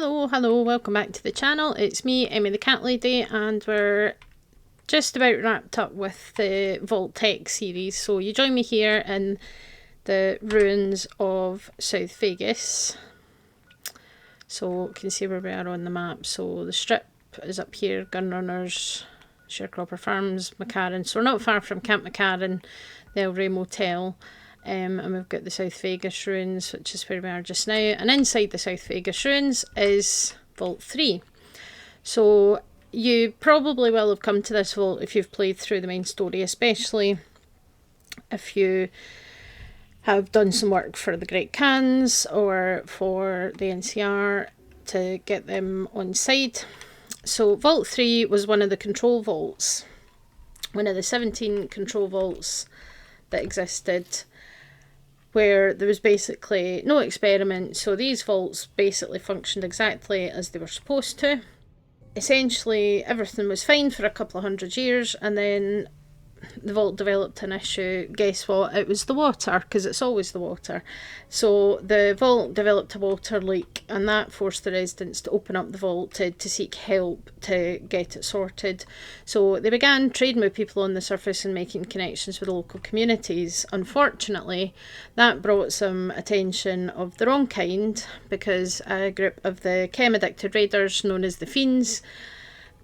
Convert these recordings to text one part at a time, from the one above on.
Hello, welcome back to the channel. It's me, Emmy the Cat Lady, and we're just about wrapped up with the Vault-Tec series. So you join me here in the ruins of South Vegas. So you can see where we are on the map. So the strip is up here, Gunrunners, Sharecropper Farms, McCarran. So we're not far from Camp McCarran, the El Rey Motel. And we've got the South Vegas ruins, which is where we are just now. And inside the South Vegas ruins is Vault 3. So you probably will have come to this vault if you've played through the main story, especially if you have done some work for the Great Khans or for the NCR to get them on side. So Vault 3 was one of the control vaults, one of the 17 control vaults that existed, where there was basically no experiment. So these vaults basically functioned exactly as they were supposed to. Essentially everything was fine for a couple of hundred years, and then the vault developed an issue. Guess what? It was the water, because it's always the water. So the vault developed a water leak, and that forced the residents to open up the vault to seek help to get it sorted. So they began trading with people on the surface and making connections with the local communities. Unfortunately, that brought some attention of the wrong kind, because a group of the chem-addicted raiders known as the Fiends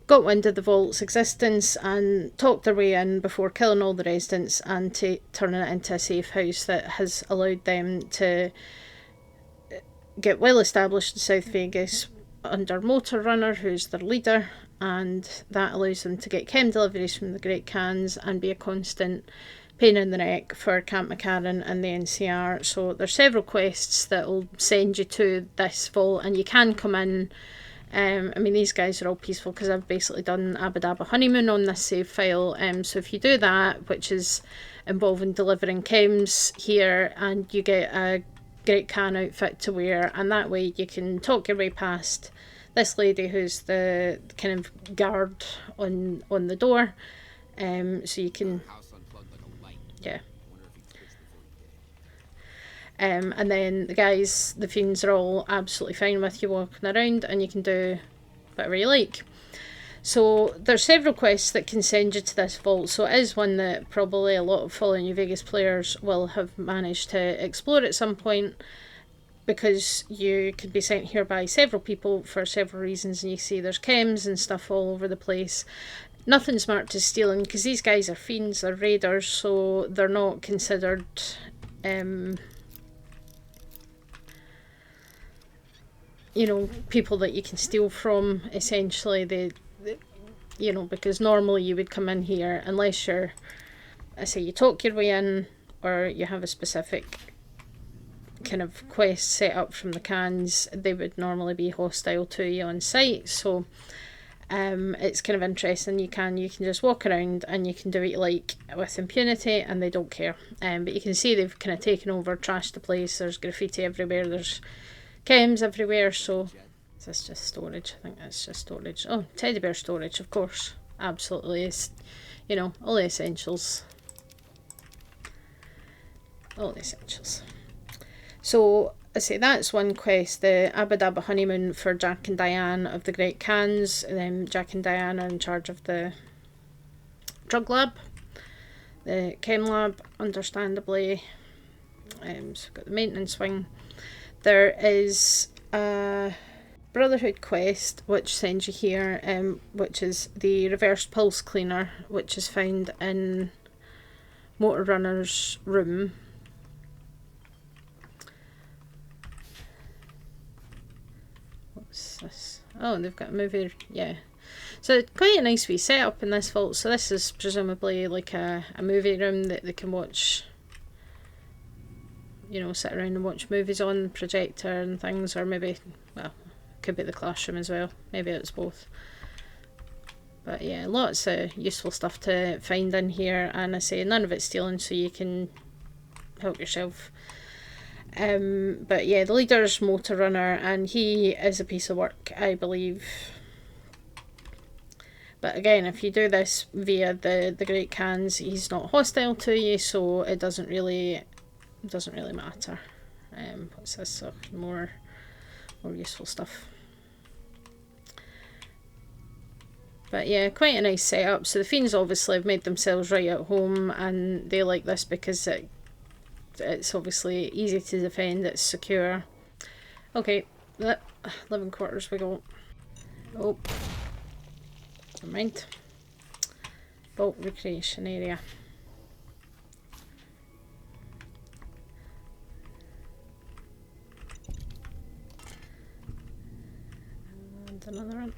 got wind of the vault's existence and talked their way in before killing all the residents and turning it into a safe house that has allowed them to get well established in South Vegas under Motor Runner, who's their leader, and that allows them to get chem deliveries from the Great Khans and be a constant pain in the neck for Camp McCarran and the NCR. So there's several quests that will send you to this vault, and you can come in. I mean, these guys are all peaceful because I've basically done Abba Dabba Honeymoon on this save file. So if you do that, which is involving delivering chems here, and you get a Great Khan outfit to wear, and that way you can talk your way past this lady who's the kind of guard on the door. So you can, yeah. And then the guys, the Fiends, are all absolutely fine with you walking around, and you can do whatever you like. So there's several quests that can send you to this vault, so it is one that probably a lot of Fallout New Vegas players will have managed to explore at some point, because you could be sent here by several people for several reasons, and you see there's chems and stuff all over the place. Nothing's marked as stealing, because these guys are Fiends, they're raiders, so they're not considered you know, people that you can steal from. Essentially, they you know, because normally you would come in here, unless you're, I say, you talk your way in, or you have a specific kind of quest set up from the Khans, they would normally be hostile to you on sight. So it's kind of interesting. You can just walk around and you can do what you like with impunity, and they don't care. But you can see they've kind of taken over, trashed the place. There's graffiti everywhere, there's chems everywhere. So is this just storage? I think that's just storage. Oh, teddy bear storage, of course. Absolutely. It's, you know, all the essentials. All the essentials. So I say that's one quest, the Abba Dabba Honeymoon for Jack and Diane of the Great Khans. And then Jack and Diane are in charge of the drug lab, the chem lab, understandably. So we've got the maintenance wing. There is a Brotherhood quest which sends you here, which is the reversed pulse cleaner, which is found in Motor Runner's room. What's this? Oh, they've got a movie, yeah. So quite a nice wee setup in this vault. So this is presumably like a movie room that they can watch, you know, sit around and watch movies on the projector and things, or maybe, well, it could be the classroom as well. Maybe it's both. But yeah, lots of useful stuff to find in here, and I say none of it's stealing, so you can help yourself. But yeah, the leader's Motor Runner, and he is a piece of work, I believe. But again, if you do this via the Great Khans, he's not hostile to you, so it doesn't really matter. What's this? More useful stuff. But yeah, quite a nice setup. So the Fiends obviously have made themselves right at home, and they like this because it's obviously easy to defend, it's secure. Okay, living quarters we go. Oh, never mind. Vault recreation area. And another one.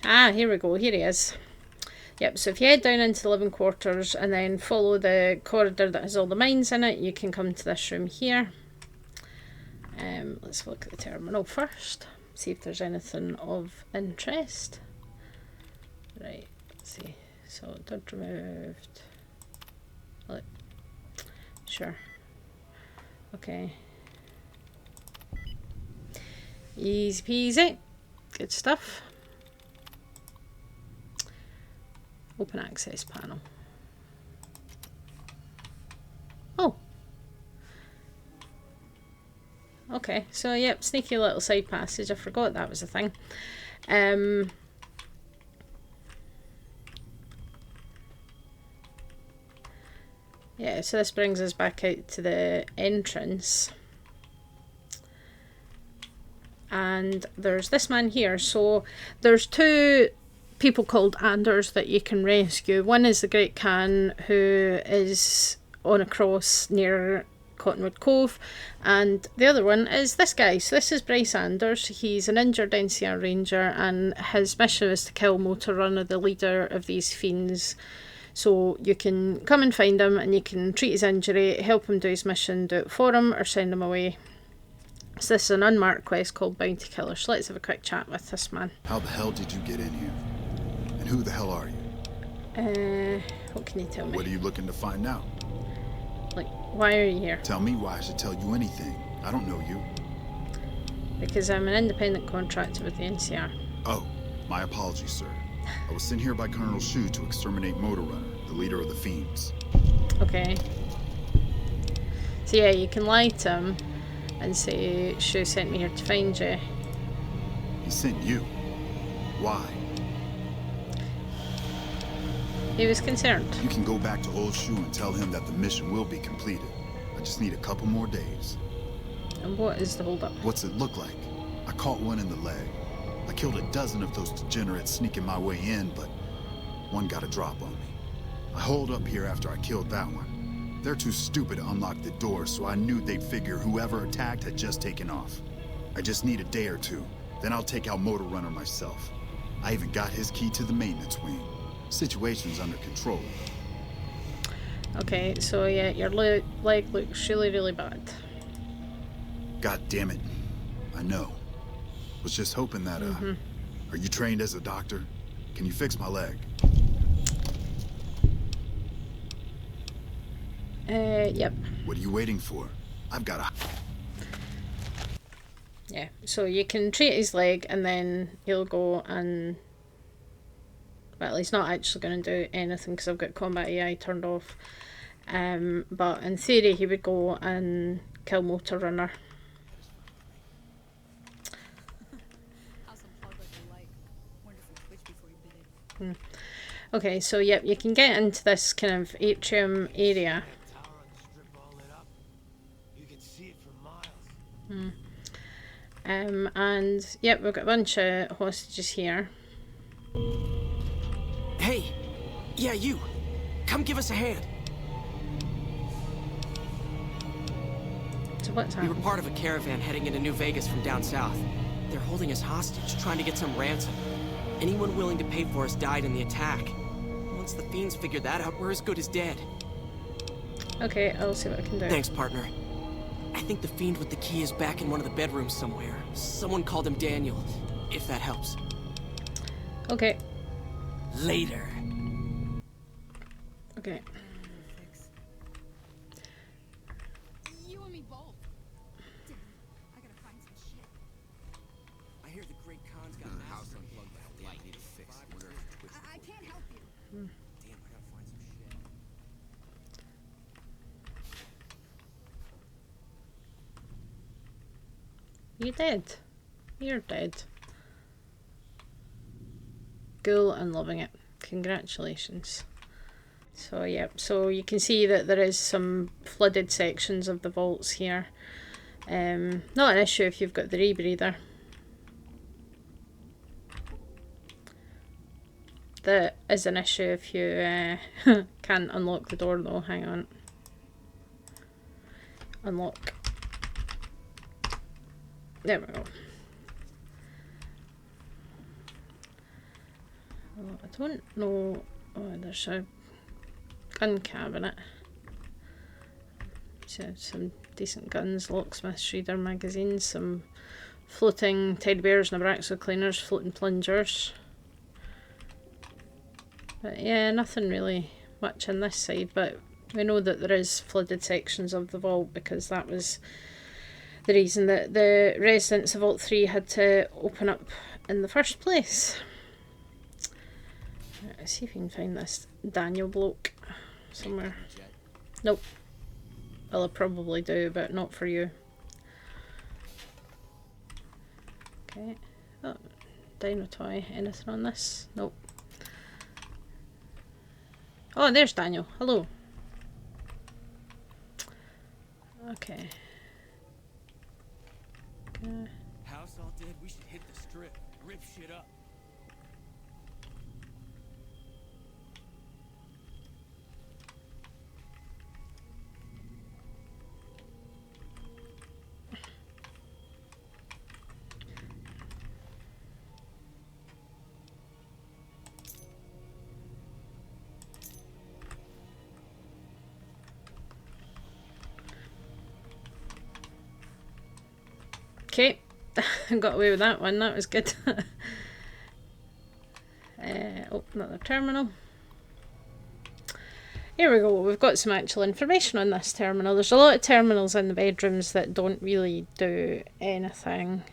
Ah, here we go. Here he is. Yep, so if you head down into the living quarters and then follow the corridor that has all the mines in it, you can come to this room here. Let's look at the terminal first, see if there's anything of interest. Right, let's see. So, dodge removed. Look. Sure. Okay. Easy peasy. Good stuff. Open access panel. Oh. Okay, so yep, sneaky little side passage. I forgot that was a thing. Yeah, so this brings us back out to the entrance. And there's this man here. So there's two people called Anders that you can rescue. One is the Great Khan, who is on a cross near Cottonwood Cove, and the other one is this guy. So this is Bryce Anders. He's an injured NCR ranger, and his mission is to kill Motor Runner, the leader of these fiends. So you can come and find him, and you can treat his injury, help him do his mission, do it for him, or send him away. So this is an unmarked quest called Bounty Killer. So let's have a quick chat with this man. How the hell did you get in here? And who the hell are you? What can you tell me? What are you looking to find out? Like, why are you here? Tell me why I should tell you anything. I don't know you. Because I'm an independent contractor with the NCR. Oh, my apologies, sir. I was sent here by Colonel Shu to exterminate Motor Runner, the leader of the Fiends. Okay. So yeah, you can lie to him and say, Shu sent me here to find you. He sent you? Why? He was concerned. You can go back to old Shu and tell him that the mission will be completed. I just need a couple more days. And what is the holdup? What's it look like? I caught one in the leg. I killed a dozen of those degenerates sneaking my way in, but one got a drop on me. I holed up here after I killed that one. They're too stupid to unlock the door, so I knew they'd figure whoever attacked had just taken off. I just need a day or two, then I'll take out Motor Runner myself. I even got his key to the maintenance wing. Situation's under control. Okay, so yeah, your leg looks really, really bad. God damn it. I know. Was just hoping that, Are you trained as a doctor? Can you fix my leg? Yep. What are you waiting for? I've got a... Yeah, so you can treat his leg and then he'll go and... Well, he's not actually going to do anything because I've got combat AI turned off. But in theory, he would go and kill Motor Runner. Okay, so yep, you can get into this kind of atrium area. And yep, we've got a bunch of hostages here. Hey, yeah, you. Come give us a hand. So what's We happening? were part of a caravan heading into New Vegas from down south. They're holding us hostage, trying to get some ransom. Anyone willing to pay for us died in the attack. Once the Fiends figured that out, we're as good as dead. Okay, I'll see what I can do. Thanks, partner. I think the Fiend with the key is back in one of the bedrooms somewhere. Someone called him Daniel, if that helps. Okay. Later. Okay. You and me both. Damn, I gotta find some shit. I hear the Great Khan's got a house unplugged by the light. Need to fix. I can't help you. Damn, I gotta find some shit. You dead? You're dead. Cool and loving it. Congratulations. So yeah, so you can see that there is some flooded sections of the vaults here. Not an issue if you've got the rebreather. That is an issue if you can't unlock the door though. Hang on. Unlock. There we go. Oh, I don't know. Oh, there's a gun cabinet. So some decent guns, locksmiths, reader magazines, some floating teddy bears, Nebraska cleaners, floating plungers. But yeah, nothing really much on this side, but we know that there is flooded sections of the vault because that was the reason that the residents of Vault 3 had to open up in the first place. Let's see if we can find this Daniel bloke somewhere. Nope. Well, I probably do, but not for you. Okay. Oh, dino toy. Anything on this? Nope. Oh, there's Daniel. Hello. Okay. House all dead, we should hit the strip, rip shit up. Okay, got away with that one, that was good. Oh, another terminal. Here we go, we've got some actual information on this terminal. There's a lot of terminals in the bedrooms that don't really do anything.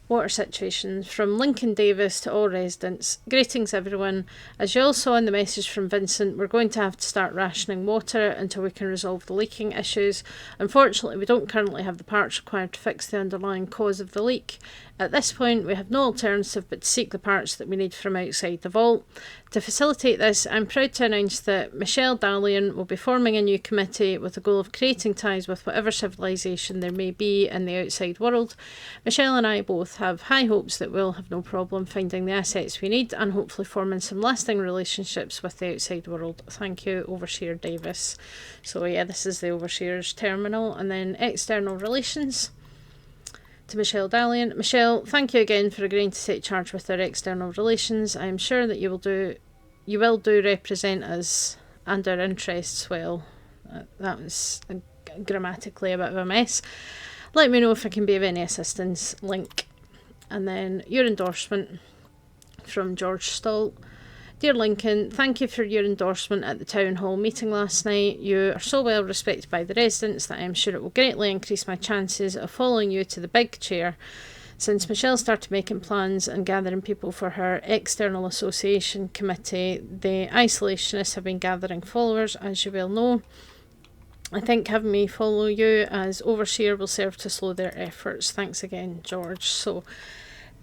Water situations from Lincoln Davis to all residents. Greetings everyone. As you all saw in the message from Vincent, we're going to have to start rationing water until we can resolve the leaking issues. Unfortunately, we don't currently have the parts required to fix the underlying cause of the leak. At this point, we have no alternative but to seek the parts that we need from outside the vault. To facilitate this, I'm proud to announce that Michelle Dallion will be forming a new committee with the goal of creating ties with whatever civilization there may be in the outside world. Michelle and I both have high hopes that we'll have no problem finding the assets we need and hopefully forming some lasting relationships with the outside world. Thank you, Overseer Davis. So yeah, this is the Overseer's terminal, and then external relations. To Michelle Dallion. Michelle, thank you again for agreeing to take charge with our external relations. I am sure that you will do represent us and our interests well. That was grammatically a bit of a mess. Let me know if I can be of any assistance. Link. And then your endorsement from George Stolt. Dear Lincoln, thank you for your endorsement at the town hall meeting last night. You are so well respected by the residents that I am sure it will greatly increase my chances of following you to the big chair. Since Michelle started making plans and gathering people for her external association committee, the isolationists have been gathering followers, as you well know. I think having me follow you as overseer will serve to slow their efforts. Thanks again, George. So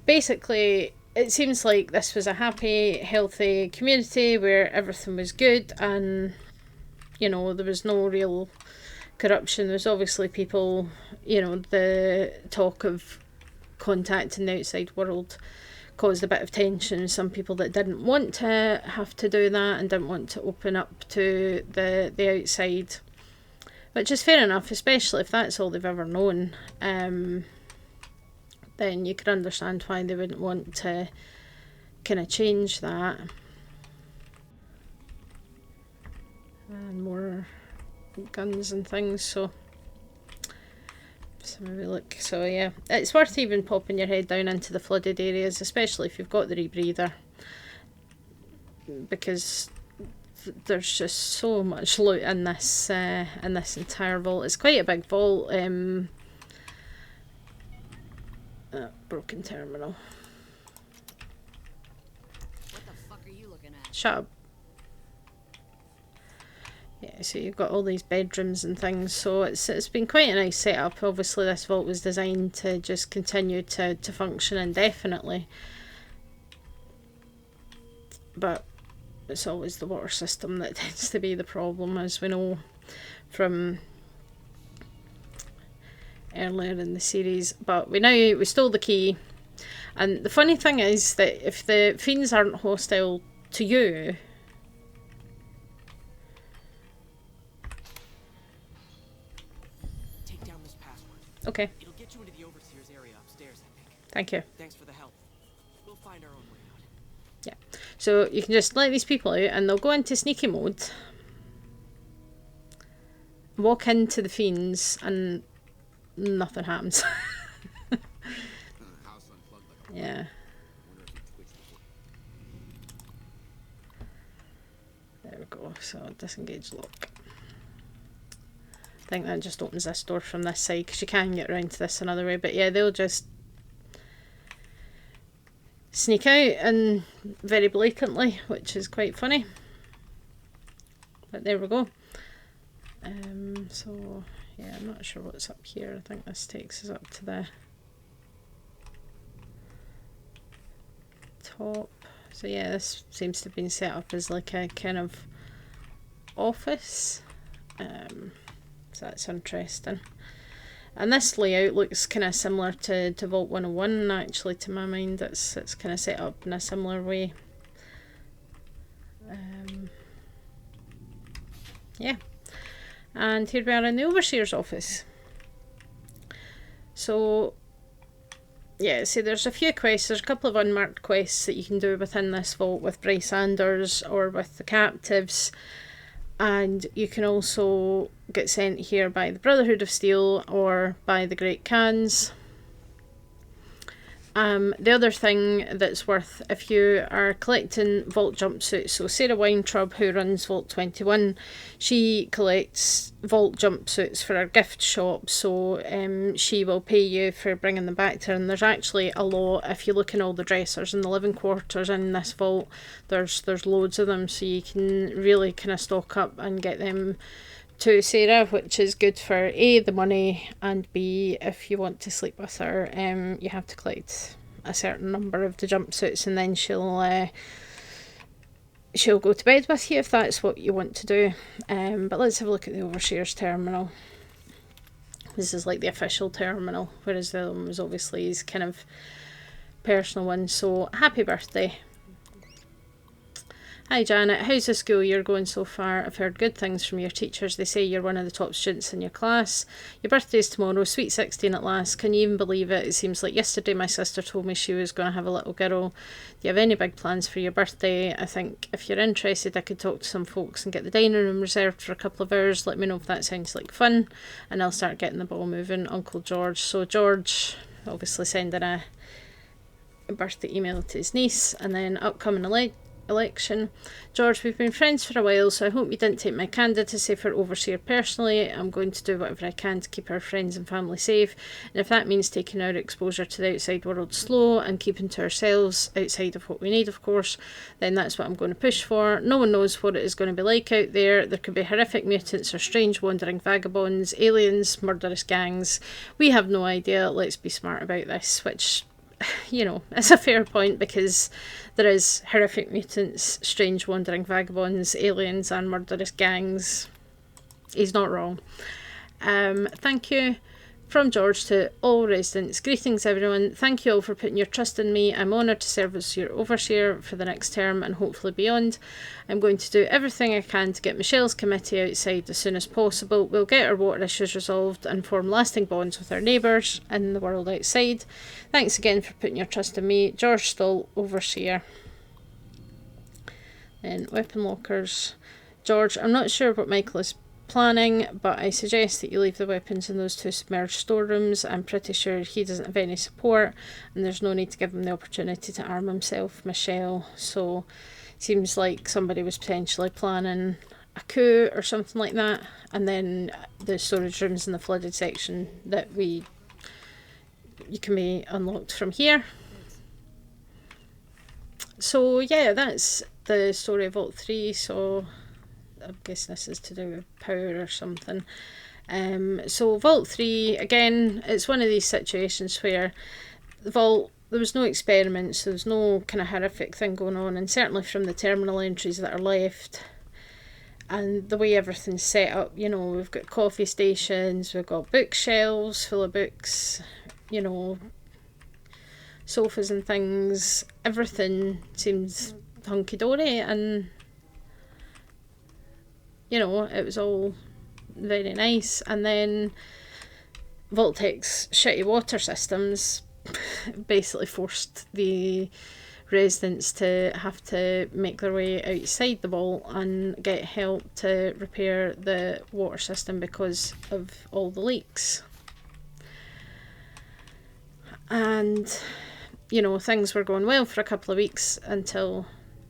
basically, it seems like this was a happy, healthy community where everything was good and, you know, there was no real corruption. There's obviously people, you know, the talk of contacting the outside world caused a bit of tension. Some people that didn't want to have to do that and didn't want to open up to the outside, which is fair enough, especially if that's all they've ever known. Then you could understand why they wouldn't want to kind of change that. And more guns and things, so maybe look. So yeah, it's worth even popping your head down into the flooded areas, especially if you've got the rebreather, because there's just so much loot in this entire vault. It's quite a big vault. Broken terminal. What the fuck are you looking at? Shut up. Yeah, so you've got all these bedrooms and things, so it's been quite a nice setup. Obviously this vault was designed to just continue to function indefinitely, but it's always the water system that tends to be the problem, as we know from earlier in the series. But we stole the key, and the funny thing is that if the fiends aren't hostile to you, okay. It'll get you into the overseer's area upstairs, I think. Thank you. Thanks for the help. We'll find our own way out. Yeah. So you can just let these people out and they'll go into sneaky mode, walk into the fiends, and nothing happens. Yeah. There we go. So disengage lock. I think that just opens this door from this side, because you can get around to this another way. But yeah, they'll just sneak out, and very blatantly, which is quite funny. But there we go. So yeah, I'm not sure what's up here. I think this takes us up to the top. So yeah, this seems to have been set up as like a kind of office. So that's interesting. And this layout looks kind of similar to Vault 101, actually, to my mind. It's kind of set up in a similar way. Yeah. And here we are in the Overseer's office. So, yeah, see, there's a few quests. There's a couple of unmarked quests that you can do within this vault with Bryce or with the captives. And you can also get sent here by the Brotherhood of Steel or by the Great Khans. The other thing that's worth, if you are collecting vault jumpsuits, so Sarah Weintraub, who runs Vault 21, she collects vault jumpsuits for her gift shop, so she will pay you for bringing them back to her. And there's actually a lot. If you look in all the dressers in the living quarters in this vault, there's loads of them, so you can really kind of stock up and get them to Sarah, which is good for A, the money, and B, if you want to sleep with her, you have to collect a certain number of the jumpsuits, and then she'll go to bed with you if that's what you want to do. But let's have a look at the Overseer's terminal. This is like the official terminal, whereas the other one was obviously his kind of personal one. So happy birthday. Hi Janet, how's the school year going so far? I've heard good things from your teachers. They say you're one of the top students in your class. Your birthday's tomorrow, sweet 16 at last. Can you even believe it? It seems like yesterday my sister told me she was going to have a little girl. Do you have any big plans for your birthday? I think if you're interested, I could talk to some folks and get the dining room reserved for a couple of hours. Let me know if that sounds like fun, and I'll start getting the ball moving. Uncle George. So George obviously sending a birthday email to his niece, and then upcoming election. George, we've been friends for a while, so I hope you didn't take my candidacy for Overseer personally. I'm going to do whatever I can to keep our friends and family safe, and if that means taking our exposure to the outside world slow and keeping to ourselves outside of what we need, of course, then that's what I'm going to push for. No one knows what it is going to be like out there. There could be horrific mutants or strange wandering vagabonds, aliens, murderous gangs. We have no idea. Let's be smart about this, which, you know, it's a fair point, because there is horrific mutants, strange wandering vagabonds, aliens and murderous gangs. He's not wrong. Thank you from George to all residents. Greetings everyone. Thank you all for putting your trust in me. I'm honoured to serve as your overseer for the next term and hopefully beyond. I'm going to do everything I can to get Michelle's committee outside as soon as possible. We'll get our water issues resolved and form lasting bonds with our neighbours in the world outside. Thanks again for putting your trust in me. George Stoll, overseer. Then weapon lockers. George, I'm not sure what Michael is planning, but I suggest that you leave the weapons in those two submerged storerooms. I'm pretty sure he doesn't have any support, and there's no need to give him the opportunity to arm himself, Michelle. So seems like somebody was potentially planning a coup or something like that, and then the storage rooms in the flooded section that you can be unlocked from here. So yeah, that's the story of Vault 3. So I'm guessing this is to do with power or something. So Vault 3, again, it's one of these situations where the vault, there was no experiments, there was no kind of horrific thing going on, and certainly from the terminal entries that are left and the way everything's set up, you know, we've got coffee stations, we've got bookshelves full of books, you know, sofas and things, everything seems hunky-dory, and you know, it was all very nice. And then Vault-Tec's shitty water systems basically forced the residents to have to make their way outside the vault and get help to repair the water system because of all the leaks. And you know, things were going well for a couple of weeks until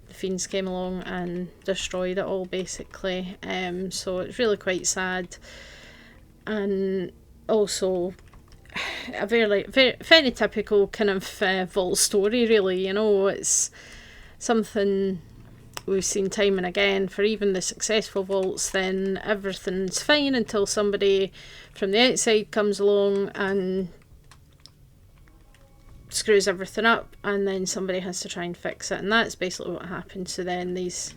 the Fiends came along and destroyed it all, basically. So it's really quite sad, and also a very typical kind of vault story, really. You know, it's something we've seen time and again for even the successful vaults. Then everything's fine until somebody from the outside comes along and screws everything up, and then somebody has to try and fix it, and that's basically what happened. So then these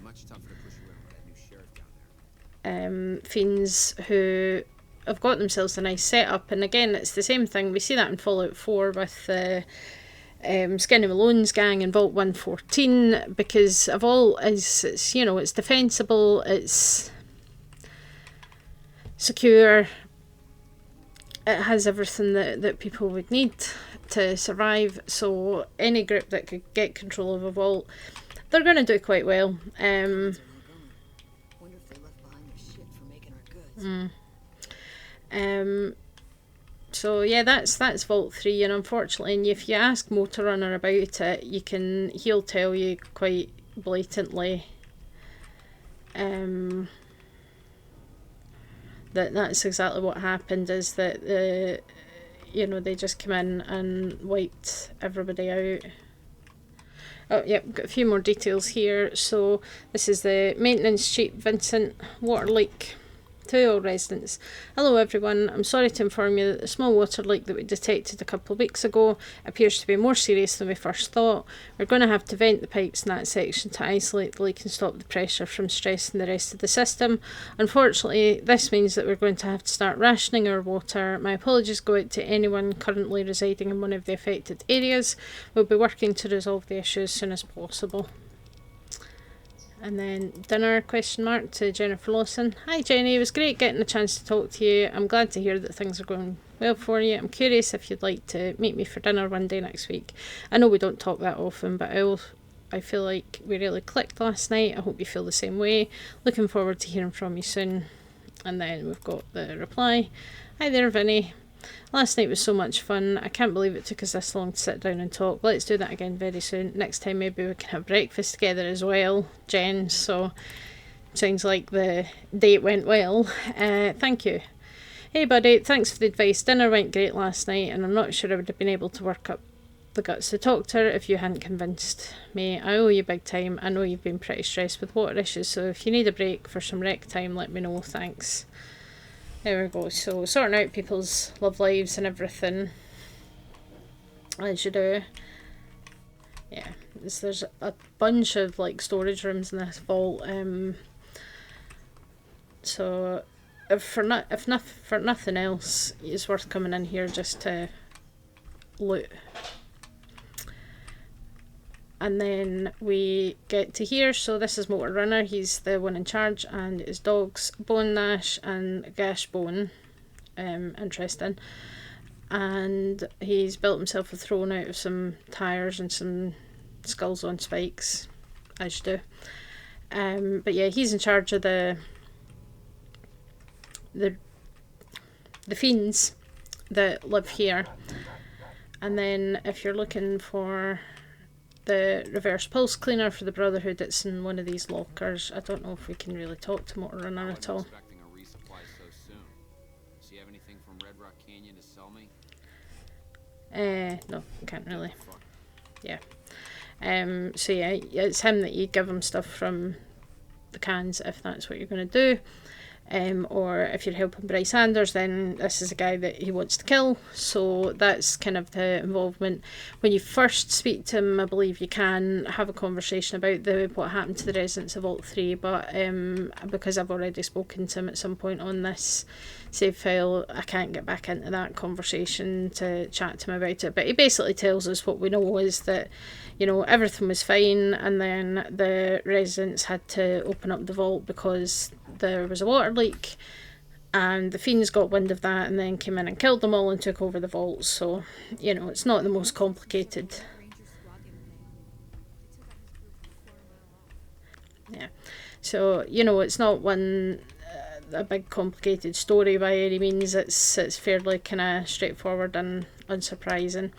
Fiends who have got themselves a nice setup, and again it's the same thing, we see that in Fallout 4 with the Skinny Malone's gang in Vault 114, because a vault is, it's, you know, it's defensible, it's secure, it has everything that people would need to survive. So any group that could get control of a vault, they're going to do quite well. So yeah, that's Vault 3, and unfortunately, if you ask Motor Runner about it, he'll tell you quite blatantly that's exactly what happened, is that you know, they just came in and wiped everybody out. Oh, yep, got a few more details here. So this is the maintenance chief, Vincent. Water leak to all residents. Hello everyone, I'm sorry to inform you that the small water leak that we detected a couple of weeks ago appears to be more serious than we first thought. We're going to have to vent the pipes in that section to isolate the leak and stop the pressure from stressing the rest of the system. Unfortunately, this means that we're going to have to start rationing our water. My apologies go out to anyone currently residing in one of the affected areas. We'll be working to resolve the issue as soon as possible. And then dinner, question mark, to Jennifer Lawson. Hi Jenny, it was great getting a chance to talk to you. I'm glad to hear that things are going well for you. I'm curious if you'd like to meet me for dinner one day next week. I know we don't talk that often, but I feel like we really clicked last night. I hope you feel the same way. Looking forward to hearing from you soon. And then we've got the reply. Hi there Vinny. Last night was so much fun. I can't believe it took us this long to sit down and talk. Let's do that again very soon. Next time maybe we can have breakfast together as well, Jen. So sounds like the date went well. Thank you. Hey buddy, thanks for the advice. Dinner went great last night, and I'm not sure I would have been able to work up the guts to talk to her if you hadn't convinced me. I owe you big time. I know you've been pretty stressed with water issues, so if you need a break for some rec time, let me know. Thanks. There we go. So sorting out people's love lives and everything, as you do. Yeah, there's a bunch of like storage rooms in this vault. So for nothing else, it's worth coming in here just to loot. And then we get to here, so this is Motor Runner, he's the one in charge, and his dogs Bone Nash and Gash Bone. Interesting. And he's built himself a throne out of some tyres and some skulls on spikes, as you do. But yeah, he's in charge of the Fiends that live here. And then if you're looking for the reverse pulse cleaner for the Brotherhood, it's in one of these lockers. I don't know if we can really talk to Motor Runner at all. No, can't really. Yeah. So yeah, it's him that you give him stuff from the cans if that's what you're going to do. Or if you're helping Bryce Anders, then this is a guy that he wants to kill, so that's kind of the involvement. When you first speak to him, I believe you can have a conversation about what happened to the residents of Vault 3, but because I've already spoken to him at some point on this save file, I can't get back into that conversation to chat to him about it. But he basically tells us what we know is that, you know, everything was fine, and then the residents had to open up the vault because there was a water leak, and the Fiends got wind of that and then came in and killed them all and took over the vault. So, you know, it's not the most complicated. Yeah. So, you know, it's not a big complicated story by any means. It's fairly kind of straightforward and unsurprising.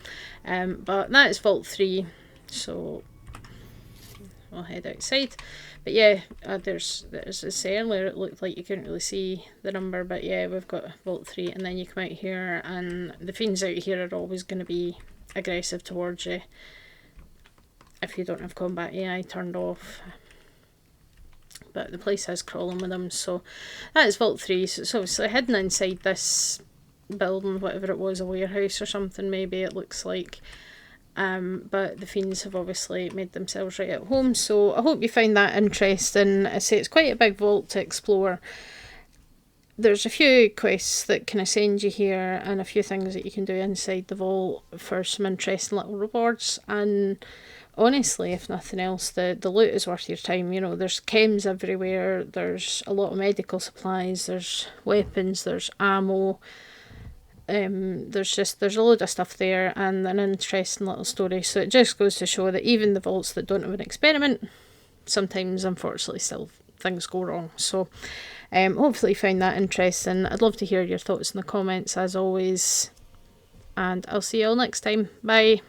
But that is Vault 3. So we'll head outside. But yeah, there's this earlier it looked like you couldn't really see the number, but yeah, we've got Vault 3, and then you come out here and the Fiends out here are always going to be aggressive towards you if you don't have combat AI turned off. But the place has crawling with them, so that is Vault 3. So it's obviously hidden inside this building, whatever it was, a warehouse or something maybe it looks like. But the Fiends have obviously made themselves right at home, so I hope you find that interesting. I say it's quite a big vault to explore. There's a few quests that kind of send you here, and a few things that you can do inside the vault for some interesting little rewards. And honestly, if nothing else, the loot is worth your time. You know, there's chems everywhere, there's a lot of medical supplies, there's weapons, there's ammo. There's a load of stuff there and an interesting little story. So it just goes to show that even the vaults that don't have an experiment, sometimes unfortunately still things go wrong. So hopefully you found that interesting. I'd love to hear your thoughts in the comments as always, and I'll see you all next time. Bye.